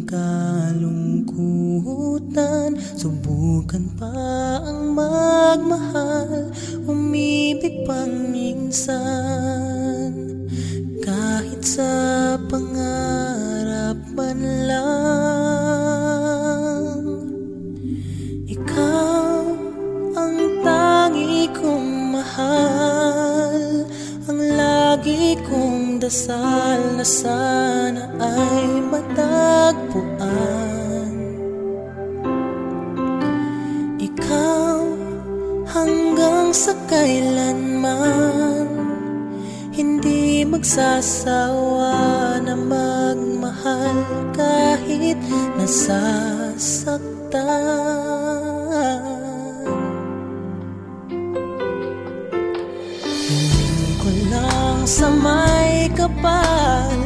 kalungkutan, subukan pa ang magmahal, umibig pang minsan. Kahit sa pangarap man lang, ikaw ang tangi kong mahal, ang lagi kong dasal na sana ay matagpuan. Ikaw hanggang sa kailanman, hindi magsasawa na magmahal kahit nasasaktan. Hingin ko lang sa may kapal